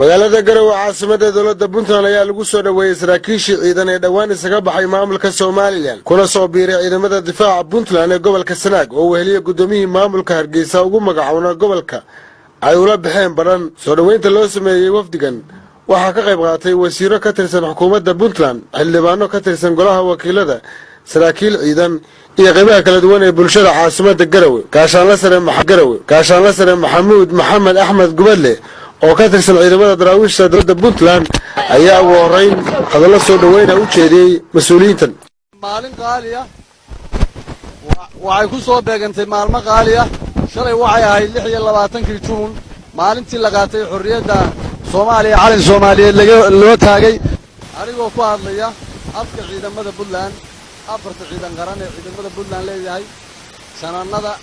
magaalada Garowe caasimada dawladda Puntland ayaa lagu soo dhaweeyay saraakiishii ciidan ee dhawaan isaga baxay maamulka Soomaaliland kuna soo biiray ciidamada difaaca Puntland ee gobolka Sanaag oo weheliya gudoomiyihii maamulka Hargeysa ugu magacaawna gobolka ay ula baxeen badan soo dhaweynta loo sameeyay wafdigan waxaa ka qayb qaatay wasiiro ka tirsan xukuumadda Puntland xildhibaano ka tirsan golaha wakiilada saraakiil ciidan iyo qaybaha kala duwan ee bulshada caasimada Garowe gaashaan sare Maxamuud Maxamed Axmed Gubadle oo ka tirsan ciidamada daraawiishta dawladda Puntland ayaa ugu horeyn hadallo soo dhaweyn u jeediyay mas'uuliyiintan maalin qaali ah waxay ku soo beegantay maalmo qaali ah shalay waxay ahayd 26 Juun maalintii la qaatay xorriyadda Soomaaliya calan Soomaaliyeed loo taagay anigoo ku hadlaya afka ciidamada Puntland afarta ciidan qaran ee ciidamada Puntland leeyahay sanadada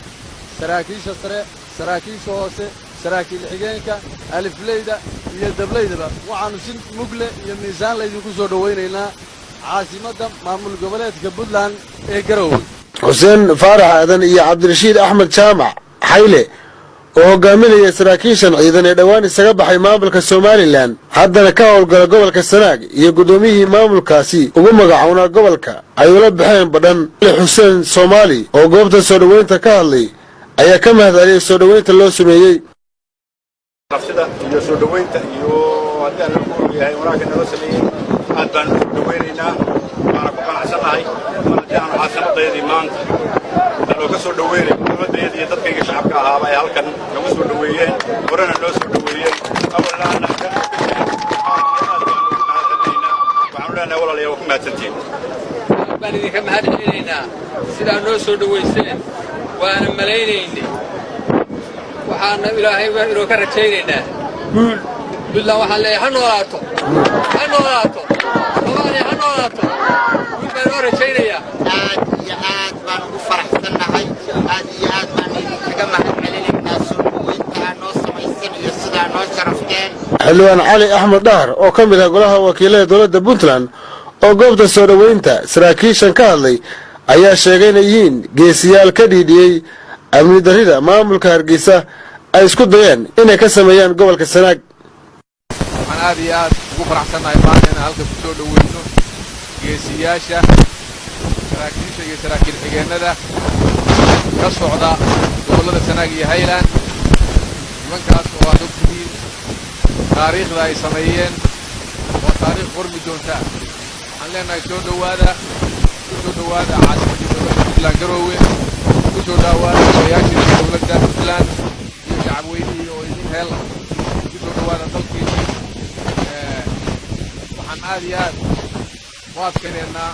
saraakiisha sare saraakiisha hoose saraakiil xigeenka alifleyda iyo dableydaba waxaanu si mugle iyo miisaan leedinku soo dhaweynaynaa caasimada maamul goboleedka Puntland ee Garowe Xuseen Faarax Aadan iyo Cabdirashiid Axmed Jaamac Xayle oo hogaaminaya saraakiishan ciidan ee dhawaan isaga baxay maamulka Soomaaliland haddana ka howlgala gobolka Sanaag iyo gudoomiyihii maamulkaasi ugu magacaawna gobolka ay ula baxeen badan Xuseen Soomaali oo goobta soo dhaweynta ka hadlay ayaa ka mahadceliyay soo dhaweynta loo sameeyay nafsida iyo soo dhaweynta iyo hadii aan ku yahay wanaagga noo sameeyay aad baan u dhaweynaynaa waana ku qanacsanahay markaan caasimadaydii maanta loo ka soo dhaweeyay dawladdeeda iyo dadkayga shacabka ahaa ay halkan nagu soo dhaweeyeen horena noo soo dhaweeyeen awalna waxaan leenahay walaalayaal ku mahadsantiin baan idinka mahadcelinaynaa sidaa noo soo dhaweyseen waana maleynaynay waxaan ilaahay inuu ka rajaynaynaa Puntland waxaan leeyahay ha noolaato Soomaaliya ha noolaato waxaan rajaynayaa aad iyo aad baan ugu faraxsanahay aad iyo aad baan idinkaga mahadcelinaynaa soo dhaweynta noo samaysan iyo sidaa noo sharafteen xildhibaan Cali Axmed Dhahar oo ka mid ah golaha wakiilada dawladda Puntland oo goobta soo dhaweynta saraakiishan ka hadlay ayaa sheegay inay yihiin geesiyaal ka dhiidhiyay amni darrida maamulka Hargeysa ay isku dayeen inay ka sameeyaan gobolka Sanaag waxaan aad iyo aad ugu faraxsanahay maanta halka ku soo dhaweyno geesiyaasha saraakiisha iyo saraakiil xigeenada ka socda gobolada Sanaag iyo Highland nimankaas oo aad ogtihiin taariikhda ay sameeyeen oo taariikh qormi doonta waxaan leenahay soo dhawaada caasimada dawladda Puntland Garowe ku soo dhawaada odayaashii dawladda Puntland iyo shacabweynihii oo idin hel ku soo dhawaada dalkiina waxaan aad iyo aad u adkaynaynaa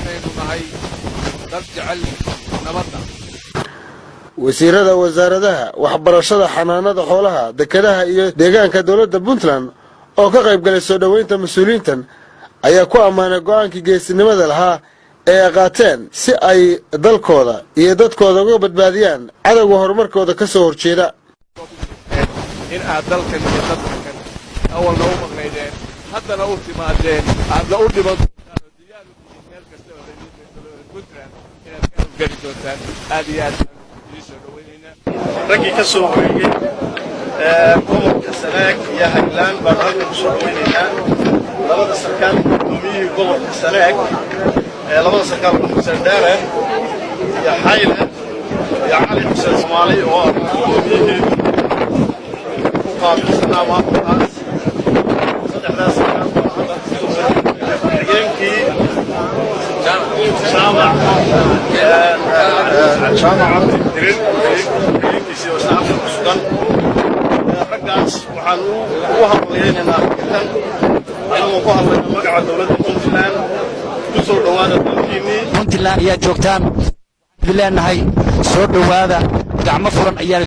inaynu nahay dad jecel nabadda wasiirada wasaaradaha waxbarashada xanaanada xoolaha dekedaha iyo deegaanka dawladda Puntland oo ka qayb galay soo dhaweynta mas'uuliyiintan ayaa ku ammaanay go'aankii geesinimada lahaa ee ay qaateen si ay dalkooda iyo dadkooda uga badbaadiyaan cadawga horumarkooda ka soo horjeeda in aad dalkan iyo dadkan awalna u maqnaydeen haddana u timaadeen aadna u dhiban diyaar u tihiin meel kasta oo Puntland inaad ka howlgeli doontaan aad iyo aad idin soo dhaweynaynaa raggii ka soo wareegay gobolka Sanaag iyo Highland baan halkan ku soo dhaweynaynaa labada sarkaal gudoomiyihii gobolka Sanaag labada sarkaal Xuseen Dheere iyo Xayle iyo Cali Xuseen Soomaali oo gudoomiyihii ku qaabilsanaa maamulkaas saddexdaas xigeenkii jaamac cabdidirin xigeenkiisii oo shacabka ku sugan raggaas waxaan ugu hambaliyaynaynaa kan anagoo ku hadlayna magaca dawladda Puntland ku soo dhawaada dalkiinnii Puntland ayaa joogtaan waxaan leenahay soo dhawaada gacmo furan ayaa